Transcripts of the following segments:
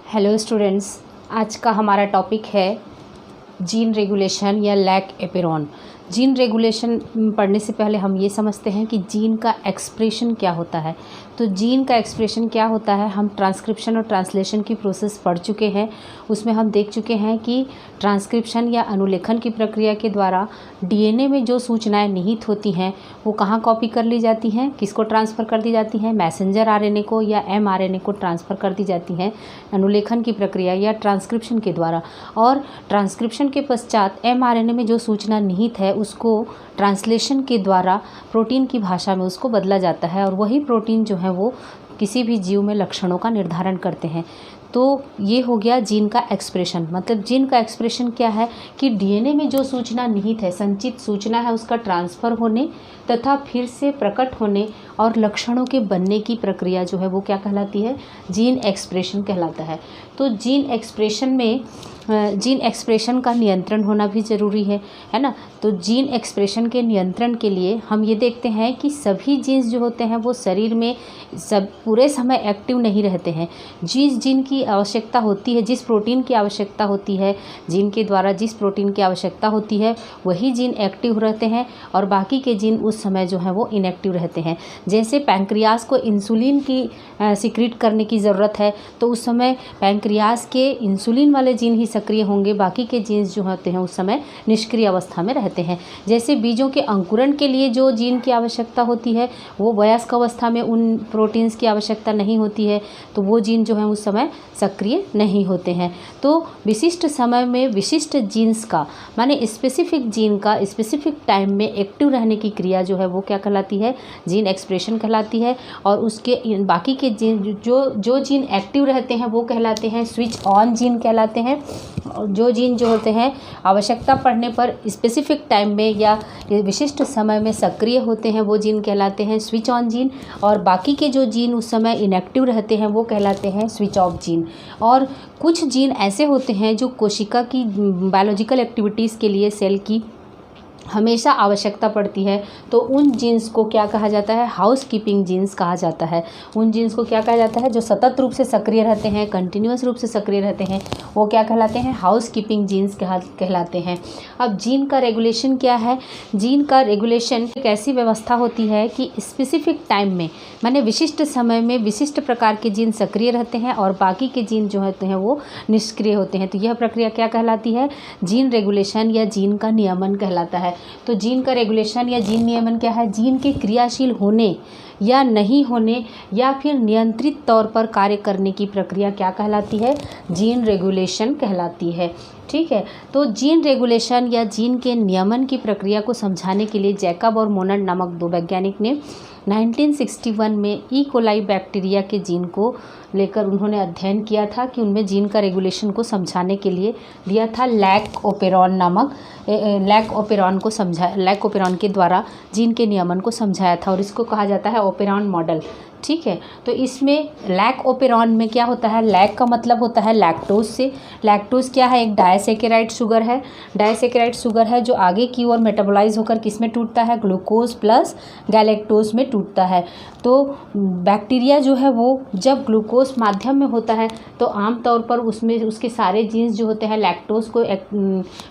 Hello students, आज का हमारा टॉपिक है जीन रेगुलेशन या लैक एपेरॉन। जीन रेगुलेशन पढ़ने से पहले हम ये समझते हैं कि जीन का एक्सप्रेशन क्या होता है। तो जीन का एक्सप्रेशन क्या होता है, हम ट्रांसक्रिप्शन और ट्रांसलेशन की प्रोसेस पढ़ चुके हैं। उसमें हम देख चुके हैं कि ट्रांसक्रिप्शन या अनुलेखन की प्रक्रिया के द्वारा डीएनए में जो सूचनाएं निहित होती हैं वो कहाँ कॉपी कर ली जाती हैं, किसको ट्रांसफ़र कर दी जाती हैं, मैसेंजर आरएनए को या एमआरएनए को ट्रांसफ़र कर दी जाती हैं अनुलेखन की प्रक्रिया या ट्रांसक्रिप्शन के द्वारा। और ट्रांसक्रिप्शन के पश्चात एमआरएनए में जो सूचना निहित है उसको ट्रांसलेशन के द्वारा प्रोटीन की भाषा में उसको बदला जाता है और वही प्रोटीन जो है वो किसी भी जीव में लक्षणों का निर्धारण करते हैं। तो ये हो गया जीन का एक्सप्रेशन। मतलब जीन का एक्सप्रेशन क्या है कि डीएनए में जो सूचना निहित है, संचित सूचना है, उसका ट्रांसफ़र होने तथा फिर से प्रकट होने और लक्षणों के बनने की प्रक्रिया जो है वो क्या कहलाती है, जीन एक्सप्रेशन कहलाता है। तो जीन एक्सप्रेशन का नियंत्रण होना भी ज़रूरी है ना। तो जीन एक्सप्रेशन के नियंत्रण के लिए हम ये देखते हैं कि सभी जीन्स जो होते हैं वो शरीर में सब पूरे समय एक्टिव नहीं रहते हैं। जिस जीन की आवश्यकता होती है, जिस प्रोटीन की आवश्यकता होती है, जीन के द्वारा जिस प्रोटीन की आवश्यकता होती है वही जीन एक्टिव रहते हैं और बाकी के जीन उस समय जो है वो इनएक्टिव रहते हैं। जैसे पैंक्रियाज को इंसुलिन की सिक्रीट करने की ज़रूरत है तो उस समय पैंक्रियाज के इंसुलिन वाले जीन ही सक्रिय होंगे, बाकी के जीन्स जो होते हैं उस समय निष्क्रिय अवस्था में रहते हैं। जैसे बीजों के अंकुरण के लिए जो जीन की आवश्यकता होती है वो वयस्क अवस्था में उन प्रोटीन्स की आवश्यकता नहीं होती है, तो वो जीन जो है उस समय सक्रिय नहीं होते हैं। तो विशिष्ट समय में विशिष्ट जीन्स का माने स्पेसिफिक जीन का स्पेसिफिक टाइम में एक्टिव रहने की क्रिया जो है वो क्या कहलाती है, जीन एक्सप्रेशन कहलाती है। और उसके बाकी के जीन जो जीन एक्टिव रहते हैं वो कहलाते हैं स्विच ऑन जीन कहलाते हैं। जो जीन जो होते हैं आवश्यकता पड़ने पर स्पेसिफिक टाइम में या विशिष्ट समय में सक्रिय होते हैं वो जीन कहलाते हैं स्विच ऑन जीन। और बाकी के जो जीन उस समय इनएक्टिव रहते हैं वो कहलाते हैं स्विच ऑफ जीन। और कुछ जीन ऐसे होते हैं जो कोशिका की बायोलॉजिकल एक्टिविटीज़ के लिए सेल की हमेशा आवश्यकता पड़ती है, तो उन जीन्स को क्या कहा जाता है, हाउस कीपिंग जीन्स कहा जाता है। उन जीन्स को क्या कहा जाता है, जो सतत रूप से सक्रिय रहते हैं, कंटिन्यूस रूप से सक्रिय रहते हैं, वो क्या कहलाते हैं, हाउस कीपिंग जीन्स कहलाते हैं। अब जीन का रेगुलेशन क्या है, जीन का रेगुलेशन एक ऐसी व्यवस्था होती है कि स्पेसिफिक टाइम में माने विशिष्ट समय में विशिष्ट प्रकार के जीन सक्रिय रहते हैं और बाकी के जीन जो होते हैं वो निष्क्रिय होते हैं। तो यह प्रक्रिया क्या कहलाती है, जीन रेगुलेशन या जीन का नियमन कहलाता है। तो जीन का रेगुलेशन या जीन नियमन क्या है, जीन के क्रियाशील होने या नहीं होने या फिर नियंत्रित तौर पर कार्य करने की प्रक्रिया क्या कहलाती है, जीन रेगुलेशन कहलाती है। ठीक है। तो जीन रेगुलेशन या जीन के नियमन की प्रक्रिया को समझाने के लिए जैकब और मोनड नामक दो वैज्ञानिक ने 1961 में ई कोलाई बैक्टीरिया के जीन को लेकर उन्होंने अध्ययन किया था कि उनमें जीन का रेगुलेशन को समझाने के लिए दिया था लैक ओपेरॉन के द्वारा जीन के नियमन को समझाया था और इसको कहा जाता है ओपेरॉन मॉडल। ठीक है। तो इसमें लैक ओपेरॉन में क्या होता है, लैक का मतलब होता है लैक्टोज से। लैक्टोज क्या है, एक डायसेकेराइड शुगर है। डायसेकेराइड शुगर है जो आगे की ओर मेटाबोलाइज होकर किस में टूटता है, ग्लूकोज प्लस गैलेक्टोज में टूटता है। तो बैक्टीरिया जो है वो जब ग्लूकोज माध्यम में होता है तो आमतौर पर उसमें उसके सारे जीन्स जो होते हैं लैक्टोज को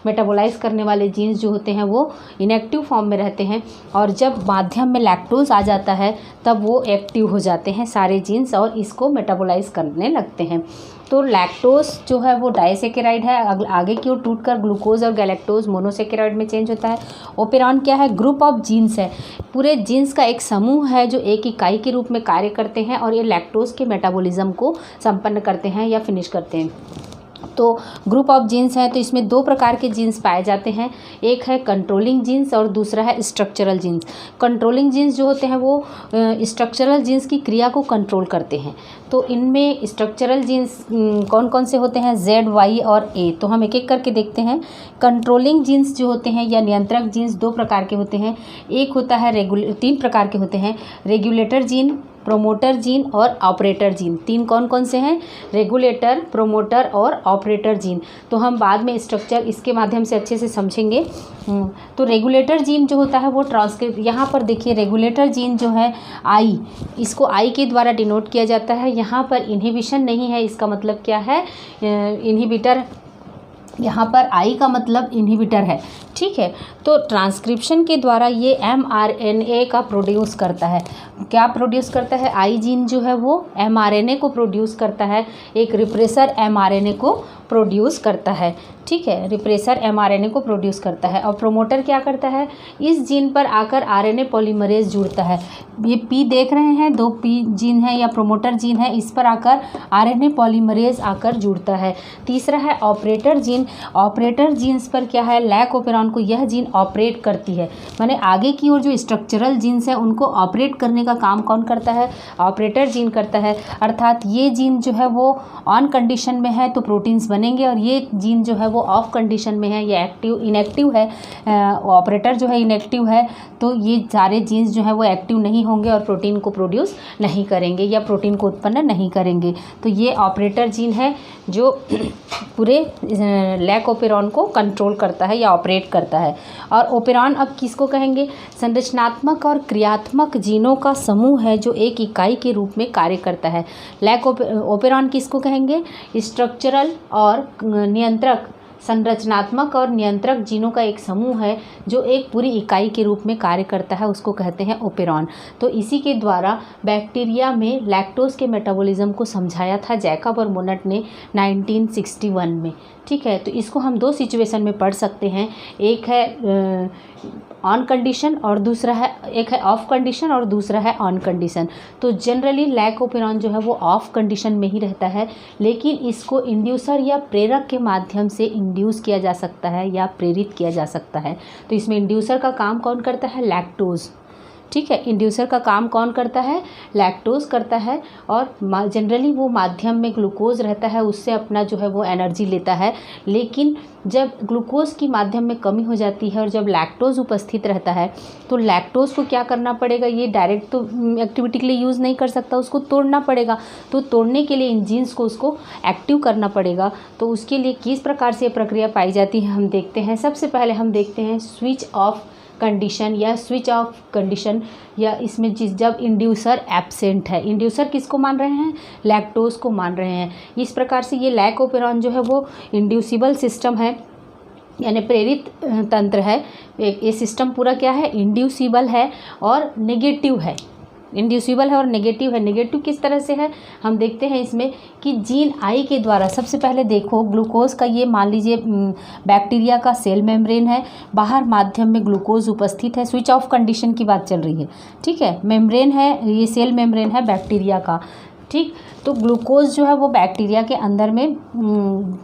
मेटाबोलाइज करने वाले जीन्स जो होते हैं वो इनएक्टिव फॉर्म में रहते हैं और जब माध्यम में लैक्टोज आ जाता है तब वो एक्टिव हो जाते हैं सारे जीन्स और इसको मेटाबोलाइज करने लगते हैं। तो लैक्टोज जो है वो डायसेकेराइड है, आगे की ओर टूटकर ग्लूकोज और गैलेक्टोज मोनोसेकेराइड में चेंज होता है। ओपेरॉन क्या है, ग्रुप ऑफ जीन्स है, पूरे जीन्स का एक समूह है जो एक इकाई के रूप में कार्य करते हैं और ये लैक्टोज के मेटाबॉलिज्म को संपन्न करते हैं या फिनिश करते हैं। तो ग्रुप ऑफ जीन्स हैं, तो इसमें दो प्रकार के जीन्स पाए जाते हैं, एक है कंट्रोलिंग जीन्स और दूसरा है स्ट्रक्चरल जीन्स। कंट्रोलिंग जीन्स जो होते हैं वो स्ट्रक्चरल जीन्स की क्रिया को कंट्रोल करते हैं। तो इनमें स्ट्रक्चरल जीन्स कौन कौन से होते हैं, Z, Y और A। तो हम एक एक करके देखते हैं। कंट्रोलिंग जीन्स जो होते हैं या नियंत्रक जीन्स दो प्रकार के होते हैं, एक होता है तीन प्रकार के होते हैं, रेगुलेटर जीन, प्रोमोटर जीन और ऑपरेटर जीन। तीन कौन कौन से हैं, रेगुलेटर, प्रोमोटर और ऑपरेटर जीन। तो हम बाद में स्ट्रक्चर इसके माध्यम से अच्छे से समझेंगे। तो रेगुलेटर जीन जो होता है वो ट्रांसक्रिप्ट, यहाँ पर देखिए रेगुलेटर जीन जो है आई, इसको आई के द्वारा डिनोट किया जाता है। यहाँ पर इनहिबिशन नहीं है, इसका मतलब क्या है, इनहिबिटर, यहाँ पर आई का मतलब इनहिबिटर है, ठीक है। तो ट्रांसक्रिप्शन के द्वारा ये mRNA का प्रोड्यूस करता है। क्या प्रोड्यूस करता है, आई जीन जो है वो mRNA को प्रोड्यूस करता है, एक रिप्रेसर mRNA को प्रोड्यूस करता है, ठीक है, रिप्रेसर mRNA को प्रोड्यूस करता है। और प्रोमोटर क्या करता है, इस जीन पर आकर RNA पॉलीमरेज जुड़ता है। ये P देख रहे हैं, 2 P जीन है या प्रोमोटर जीन है, इस पर आकर RNA पॉलीमरेज आकर जुड़ता है। तीसरा है ऑपरेटर जीन। ऑपरेटर जीन्स पर क्या है, लैक ओपेरॉन को यह जीन ऑपरेट करती है, माने आगे की ओर जो स्ट्रक्चरल जीन्स है उनको ऑपरेट करने का काम कौन करता है, ऑपरेटर जीन करता है। अर्थात ये जीन जो है वो ऑन कंडीशन में है तो प्रोटीन्स बनेंगे, और ये जीन जो है वो ऑफ कंडीशन में है, ये एक्टिव इनएक्टिव है, ऑपरेटर जो है इनएक्टिव है, तो ये सारे जीन्स जो है वो एक्टिव नहीं होंगे और प्रोटीन को प्रोड्यूस नहीं करेंगे या प्रोटीन को उत्पन्न नहीं करेंगे। तो ये ऑपरेटर जीन है जो पूरे लैक ओपेरॉन को कंट्रोल करता है या ऑपरेट करता है। और ओपेरॉन अब किसको कहेंगे, संरचनात्मक और क्रियात्मक जीनों का समूह है जो एक इकाई के रूप में कार्य करता है। लैक ओपेरॉन किसको कहेंगे, स्ट्रक्चरल और नियंत्रक, संरचनात्मक और नियंत्रक जीनों का एक समूह है जो एक पूरी इकाई के रूप में कार्य करता है, उसको कहते हैं ओपेरॉन। तो इसी के द्वारा बैक्टीरिया में लैक्टोज के मेटाबॉलिज्म को समझाया था जैकब और मोनट ने 1961 में, ठीक है। तो इसको हम 2 सिचुएशन में पढ़ सकते हैं, एक है ऑन कंडीशन और दूसरा है, एक है ऑफ कंडीशन और दूसरा है ऑन कंडीशन। तो जनरली लैक ओपेरॉन जो है वो ऑफ कंडीशन में ही रहता है, लेकिन इसको इंड्यूसर या प्रेरक के माध्यम से इंड्यूस किया जा सकता है या प्रेरित किया जा सकता है। तो इसमें इंड्यूसर का काम कौन करता है, लैक्टोज, ठीक है। इंड्यूसर का काम कौन करता है, लैक्टोज करता है, और जनरली वो माध्यम में ग्लूकोज रहता है, उससे अपना जो है वो एनर्जी लेता है। लेकिन जब ग्लूकोज की माध्यम में कमी हो जाती है और जब लैक्टोज उपस्थित रहता है तो लैक्टोज को क्या करना पड़ेगा, ये डायरेक्ट तो एक्टिविटी के लिए यूज़ नहीं कर सकता, उसको तोड़ना पड़ेगा। तो तोड़ने के लिए इन जीन्स को उसको एक्टिव करना पड़ेगा। तो उसके लिए किस प्रकार से प्रक्रिया पाई जाती है हम देखते हैं। सबसे पहले हम देखते हैं स्विच ऑफ कंडीशन या स्विच ऑफ कंडीशन, या इसमें जब इंड्यूसर एब्सेंट है। इंड्यूसर किसको मान रहे हैं, लैक्टोज को मान रहे हैं। इस प्रकार से ये लैक ओपेरॉन जो है वो इंड्यूसिबल सिस्टम है, यानी प्रेरित तंत्र है। ये सिस्टम पूरा क्या है, इंड्यूसिबल है और नेगेटिव है, इंड्यूसिबल है और नेगेटिव है। नेगेटिव किस तरह से है, हम देखते हैं इसमें कि जीन आई के द्वारा, सबसे पहले देखो ग्लूकोज का, ये मान लीजिए बैक्टीरिया का सेल मेम्ब्रेन है, बाहर माध्यम में ग्लूकोज उपस्थित है, स्विच ऑफ कंडीशन की बात चल रही है, ठीक है। मेम्ब्रेन है, ये सेल मेम्ब्रेन है बैक्टीरिया का, ठीक। तो ग्लूकोज जो है वो बैक्टीरिया के अंदर में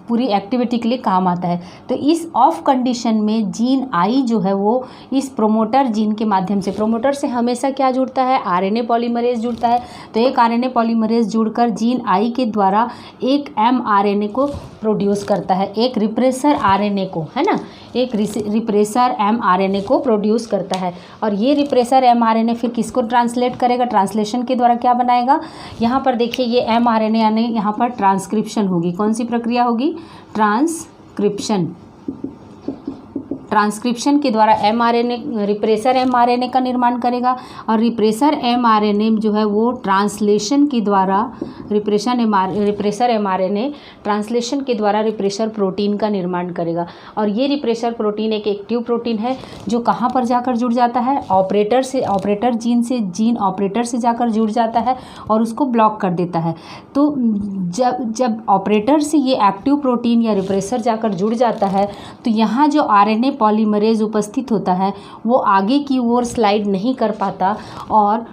पूरी एक्टिविटी के लिए काम आता है। तो इस ऑफ कंडीशन में जीन आई जो है वो इस प्रोमोटर जीन के माध्यम से, प्रोमोटर से हमेशा क्या जुड़ता है, आरएनए पॉलीमरेज जुड़ता है। तो एक आरएनए पॉलीमरेज जुड़कर जीन आई के द्वारा एक एमआरएनए को प्रोड्यूस करता है, एक रिप्रेसर आरएनए को, है ना, एक रिप्रेसर एमआरएनए को प्रोड्यूस करता है। और ये रिप्रेसर एमआरएनए फिर किसको ट्रांसलेट करेगा, ट्रांसलेशन के द्वारा क्या बनाएगा, यहाँ पर देखिए ये एमआरएनए यानी यहाँ पर ट्रांसक्रिप्शन होगी। कौन सी प्रक्रिया होगी, ट्रांसक्रिप्शन। ट्रांसक्रिप्शन के द्वारा एमआरएनए, रिप्रेसर एमआरएनए का निर्माण करेगा, और रिप्रेसर एमआरएनए जो है वो ट्रांसलेशन के द्वारा, रिप्रेसर एमआरएनए ट्रांसलेशन के द्वारा रिप्रेसर प्रोटीन का निर्माण करेगा। और ये रिप्रेसर प्रोटीन एक एक्टिव प्रोटीन है जो कहाँ पर जाकर जुड़ जाता है, ऑपरेटर से, ऑपरेटर जीन से, जीन ऑपरेटर से जाकर जुड़ जाता है और उसको ब्लॉक कर देता है। तो जब ऑपरेटर से ये एक्टिव प्रोटीन या रिप्रेसर जाकर जुड़ जाता है तो यहाँ जो आरएनए पॉलीमरेज उपस्थित होता है वो आगे की ओर स्लाइड नहीं कर पाता, और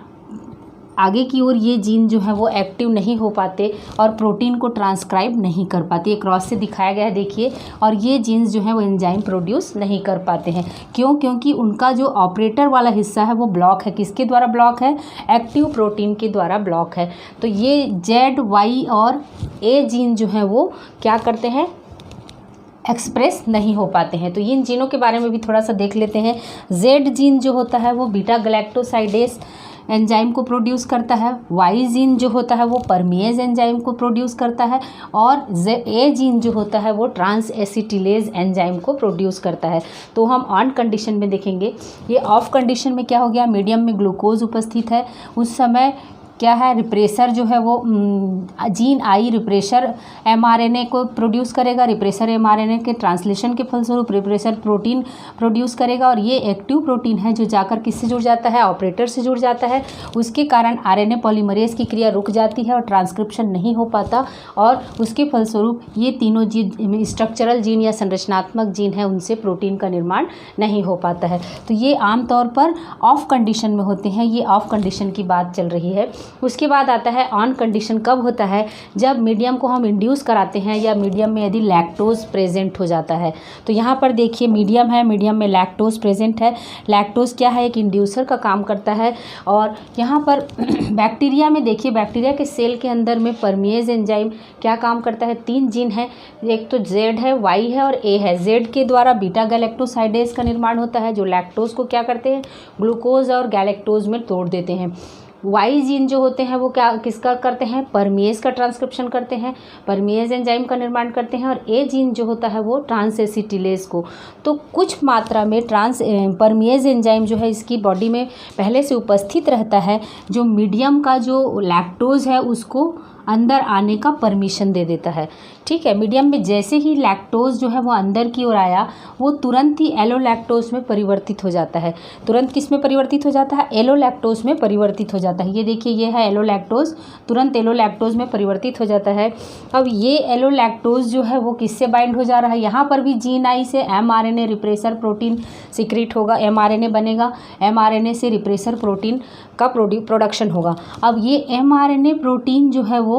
आगे की ओर ये जीन जो है वो एक्टिव नहीं हो पाते और प्रोटीन को ट्रांसक्राइब नहीं कर पाते। ये क्रॉस से दिखाया गया है देखिए। और ये जीन्स जो है वो एंजाइम प्रोड्यूस नहीं कर पाते हैं। क्यों, क्योंकि उनका जो ऑपरेटर वाला हिस्सा है वो ब्लॉक है। किसके द्वारा ब्लॉक है, एक्टिव प्रोटीन के द्वारा ब्लॉक है। तो ये जेड, वाई और ए जीन जो है वो क्या करते हैं, एक्सप्रेस नहीं हो पाते हैं। तो इन जीनों के बारे में भी थोड़ा सा देख लेते हैं। जेड जीन जो होता है वो बीटा गैलेक्टोसाइडेस एंजाइम को प्रोड्यूस करता है, वाई जीन जो होता है वो परमिएज एंजाइम को प्रोड्यूस करता है, और ए जीन जो होता है वो ट्रांस एसिटिलेज एंजाइम को प्रोड्यूस करता है। तो हम ऑन कंडीशन में देखेंगे। ये ऑफ कंडीशन में क्या हो गया, मीडियम में ग्लूकोज उपस्थित है, उस समय क्या है, रिप्रेसर जो है वो जीन आई रिप्रेसर mRNA को प्रोड्यूस करेगा, रिप्रेसर mRNA के ट्रांसलेशन के फलस्वरूप रिप्रेसर प्रोटीन प्रोड्यूस करेगा, और ये एक्टिव प्रोटीन है जो जाकर किससे जुड़ जाता है, ऑपरेटर से जुड़ जाता है। उसके कारण RNA पॉलीमरेज की क्रिया रुक जाती है और ट्रांसक्रिप्शन नहीं हो पाता, और उसके फलस्वरूप ये तीनों जीन, स्ट्रक्चरल जीन या संरचनात्मक जीन है, उनसे प्रोटीन का निर्माण नहीं हो पाता है। तो ये आमतौर पर ऑफ कंडीशन में होते हैं, ये ऑफ कंडीशन की बात चल रही है। उसके बाद आता है ऑन कंडीशन। कब होता है, जब मीडियम को हम इंड्यूस कराते हैं या मीडियम में यदि लैक्टोज प्रेजेंट हो जाता है। तो यहाँ पर देखिए मीडियम है, मीडियम में लैक्टोज प्रेजेंट है। लैक्टोज क्या है, एक इंड्यूसर का काम करता है। और यहाँ पर बैक्टीरिया में देखिए, बैक्टीरिया के सेल के अंदर में परमिएज एंजाइम क्या काम करता है, 3 जीन है, एक तो Z है, Y है और A है। Z के द्वारा बीटा गैलेक्टोसाइडेज का निर्माण होता है, जो लैक्टोज को क्या करते हैं, ग्लूकोज और गैलेक्टोज में तोड़ देते हैं। वाई जीन जो होते हैं वो क्या किसका करते हैं, परमिएज का ट्रांसक्रिप्शन करते हैं, परमिएज एंजाइम का निर्माण करते हैं। और ए जीन जो होता है वो ट्रांसएसिटिलेज को। तो कुछ मात्रा में परमिएज एंजाइम जो है इसकी बॉडी में पहले से उपस्थित रहता है, जो मीडियम का जो लैक्टोज है उसको अंदर आने का परमिशन दे देता है। ठीक है, मीडियम में जैसे ही लैक्टोज जो है वो अंदर की ओर आया, वो तुरंत ही एलोलैक्टोज में परिवर्तित हो जाता है। तुरंत किस में परिवर्तित हो जाता है, एलोलैक्टोज में परिवर्तित हो जाता है। ये देखिए, ये है एलोलैक्टोज, तुरंत एलोलैक्टोज में परिवर्तित हो जाता है। अब ये एलोलैक्टोज जो है वो किससे बाइंड हो जा रहा है, यहाँ पर भी जीन आई से mRNA रिप्रेसर प्रोटीन सिक्रीट होगा, mRNA बनेगा, mRNA से रिप्रेसर प्रोटीन का प्रोडक्शन होगा। अब ये mRNA प्रोटीन जो है वो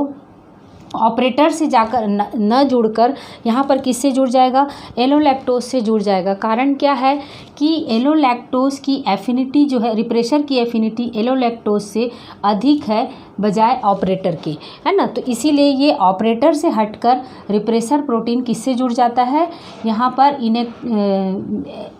ऑपरेटर से जाकर न जुड़कर यहाँ पर किससे जुड़ जाएगा, एलोलैक्टोज से जुड़ जाएगा। कारण क्या है कि एलोलैक्टोज की एफिनिटी जो है, रिप्रेसर की एफिनिटी एलोलैक्टोज से अधिक है बजाय ऑपरेटर के, है ना। तो इसीलिए ये ऑपरेटर से हटकर रिप्रेसर प्रोटीन किससे जुड़ जाता है, यहाँ पर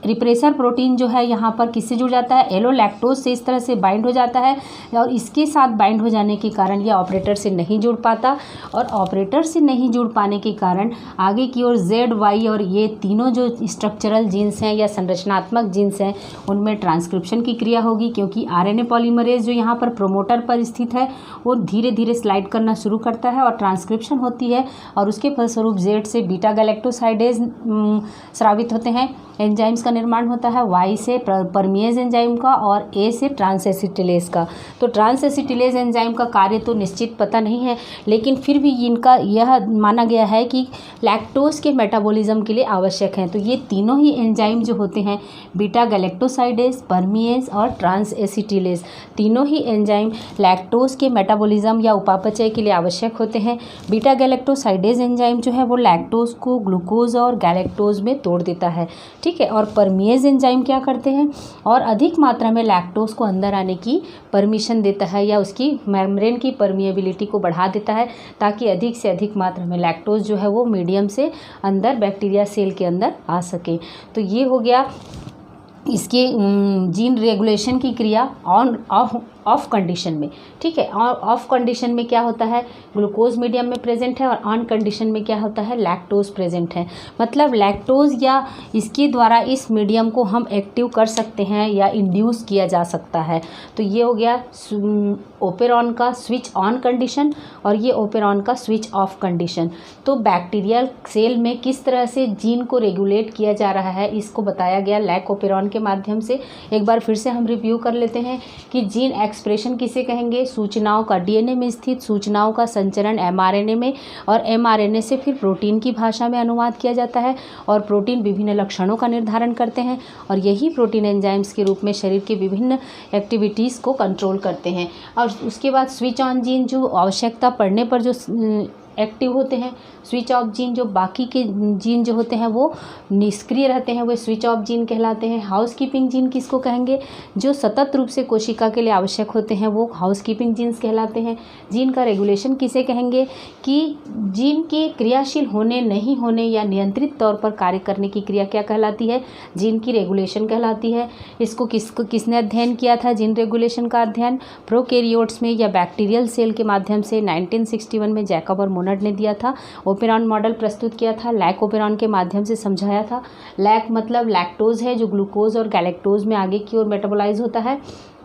रिप्रेसर प्रोटीन जो है यहाँ पर किससे जुड़ जाता है, एलोलैक्टोज से इस तरह से बाइंड हो जाता है। और इसके साथ बाइंड हो जाने के कारण ये ऑपरेटर से नहीं जुड़ पाता, और ऑपरेटर से नहीं जुड़ पाने के कारण आगे की ओर Z, Y और ये तीनों जो स्ट्रक्चरल जीन्स हैं या संरचनात्मक जीन्स हैं उनमें ट्रांसक्रिप्शन की क्रिया होगी, क्योंकि RNA पॉलीमरेज जो यहाँ पर प्रोमोटर पर स्थित है वो धीरे धीरे स्लाइड करना शुरू करता है और ट्रांसक्रिप्शन होती है, और उसके फलस्वरूप Z से बीटा गैलेक्टोसाइडेज स्रावित होते हैं, एंजाइम्स का निर्माण होता है, Y से परमिएज एंजाइम का और A से ट्रांसएसिटिलेज का। तो ट्रांसएसिटिलेज एंजाइम का कार्य तो निश्चित पता नहीं है, लेकिन फिर भी इनका यह माना गया है कि लैक्टोज के मेटाबॉलिज्म के लिए आवश्यक हैं। तो ये तीनों ही एंजाइम जो होते हैं, बीटा गैलेक्टोसाइडेज, परमिएज और ट्रांसएसिटिलेज, तीनों ही एंजाइम लैक्टोज के मेटाबॉलिज्म या उपापचय के लिए आवश्यक होते हैं। बीटा गैलेक्टोसाइडेज एंजाइम जो है वो लैक्टोज को ग्लूकोज और गैलेक्टोज में तोड़ देता है, ठीक है। और परमिएज एंजाइम क्या करते हैं, और अधिक मात्रा में लैक्टोज को अंदर आने की परमिशन देता है या उसकी मेम्ब्रेन की परमिएबिलिटी को बढ़ा देता है, ताकि अधिक से अधिक मात्रा में लैक्टोज जो है वो मीडियम से अंदर बैक्टीरिया सेल के अंदर आ सके। तो ये हो गया इसके जीन रेगुलेशन की क्रिया ऑन ऑफ कंडीशन में, ठीक है। और ऑफ कंडीशन में क्या होता है, ग्लूकोज मीडियम में प्रेजेंट है, और ऑन कंडीशन में क्या होता है, लैक्टोज प्रेजेंट है। मतलब लैक्टोज या इसके द्वारा इस मीडियम को हम एक्टिव कर सकते हैं या इंड्यूस किया जा सकता है। तो ये हो गया ओपेरॉन का स्विच ऑन कंडीशन और ये ओपेरॉन का स्विच ऑफ कंडीशन। तो बैक्टीरियल सेल में किस तरह से जीन को रेगुलेट किया जा रहा है इसको बताया गया लैक ओपेरॉन के माध्यम से। एक बार फिर से हम रिव्यू कर लेते हैं कि जीन एक्सप्रेशन किसे कहेंगे, सूचनाओं का डीएनए में स्थित सूचनाओं का संचरण एमआरएनए में, और एमआरएनए से फिर प्रोटीन की भाषा में अनुवाद किया जाता है, और प्रोटीन विभिन्न लक्षणों का निर्धारण करते हैं, और यही प्रोटीन एंजाइम्स के रूप में शरीर के विभिन्न एक्टिविटीज़ को कंट्रोल करते हैं। और उसके बाद स्विच ऑन जीन जो आवश्यकता पड़ने पर जो एक्टिव होते हैं, स्विच ऑफ जीन जो बाकी के जीन जो होते हैं वो निष्क्रिय रहते हैं, वो स्विच ऑफ जीन कहलाते हैं। हाउस कीपिंग जीन किसको कहेंगे, जो सतत रूप से कोशिका के लिए आवश्यक होते हैं वो हाउस कीपिंग जीन्स कहलाते हैं। जीन का रेगुलेशन किसे कहेंगे, कि जीन के क्रियाशील होने नहीं होने या नियंत्रित तौर पर कार्य करने की क्रिया क्या कहलाती है, जीन की रेगुलेशन कहलाती है। इसको किसने अध्ययन किया था, जीन रेगुलेशन का अध्ययन प्रोकैरियोट्स में या बैक्टीरियल सेल के माध्यम से 1961 में जैकब और मोनड ने दिया था। ओपेरॉन मॉडल प्रस्तुत किया था, लैक ओपेरॉन के माध्यम से समझाया था। लैक मतलब लैक्टोज है जो ग्लूकोज और गैलेक्टोज में आगे की ओर मेटाबोलाइज होता है,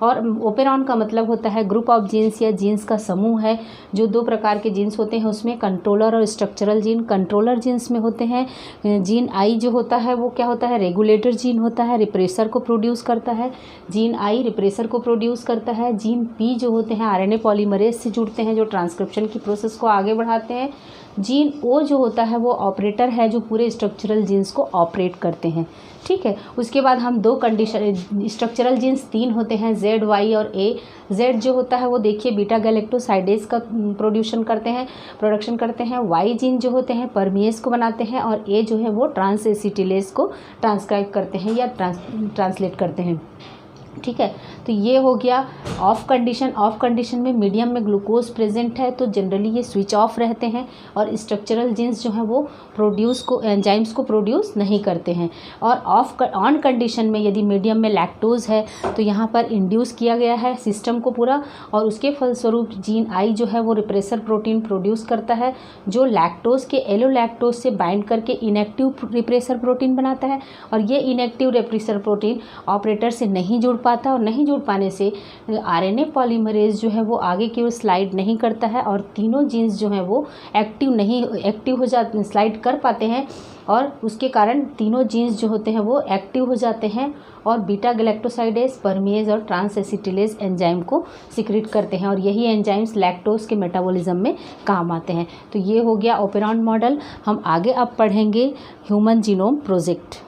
और ओपेरॉन का मतलब होता है ग्रुप ऑफ जीन्स या जीन्स का समूह है। जो 2 प्रकार के जीन्स होते हैं उसमें कंट्रोलर और स्ट्रक्चरल जीन। कंट्रोलर जीन्स में होते हैं जीन आई जो होता है वो क्या होता है, रेगुलेटर जीन होता है, रिप्रेसर को प्रोड्यूस करता है। जीन आई रिप्रेसर को प्रोड्यूस करता है। जीन पी जो होते हैं आरएनए पॉलीमरेज से जुड़ते हैं जो ट्रांसक्रिप्शन की प्रोसेस को आगे बढ़ाते हैं। जीन ओ जो होता है वो ऑपरेटर है जो पूरे स्ट्रक्चरल जीन्स को ऑपरेट करते हैं। ठीक है, उसके बाद हम 2 कंडीशन स्ट्रक्चरल जीन्स 3 होते हैं, जेड वाई और ए। जेड जो होता है वो देखिए बीटा गैलेक्टोसाइडेज का प्रोड्यूशन करते हैं। वाई जीन जो होते हैं परमिएज को बनाते हैं और ए जो है वो ट्रांस एसिटिलेज को ट्रांसक्राइब करते हैं या ट्रांसलेट करते हैं। ठीक है, तो ये हो गया ऑफ कंडीशन। ऑफ कंडीशन में मीडियम में ग्लूकोज प्रेजेंट है तो जनरली ये स्विच ऑफ रहते हैं और स्ट्रक्चरल जीन्स जो हैं वो एंजाइम्स को प्रोड्यूस नहीं करते हैं। और ऑन कंडीशन में यदि मीडियम में लैक्टोज है तो यहाँ पर इंड्यूस किया गया है सिस्टम को पूरा, और उसके फलस्वरूप जीन आई जो है वो रिप्रेसर प्रोटीन प्रोड्यूस करता है जो लैक्टोज के एलोलैक्टोज से बाइंड करके इनएक्टिव रिप्रेसर प्रोटीन बनाता है। और ये इनएक्टिव रिप्रेसर प्रोटीन ऑपरेटर से नहीं जुड़ पाता और नहीं जुड़ पाने से आरएनए पॉलीमरेज जो है वो आगे की ओर स्लाइड नहीं करता है और तीनों जीन्स जो हैं वो स्लाइड कर पाते हैं और उसके कारण तीनों जीन्स जो होते हैं वो एक्टिव हो जाते हैं और बीटा गैलेक्टोसाइडेज, परमिएज और ट्रांस एसिटिलेज एंजाइम को सिक्रीट करते हैं और यही एंजाइम्स लैक्टोज के मेटाबॉलिज्म में काम आते हैं। तो ये हो गया ओपेरॉन मॉडल। हम आगे अब पढ़ेंगे ह्यूमन जीनोम प्रोजेक्ट।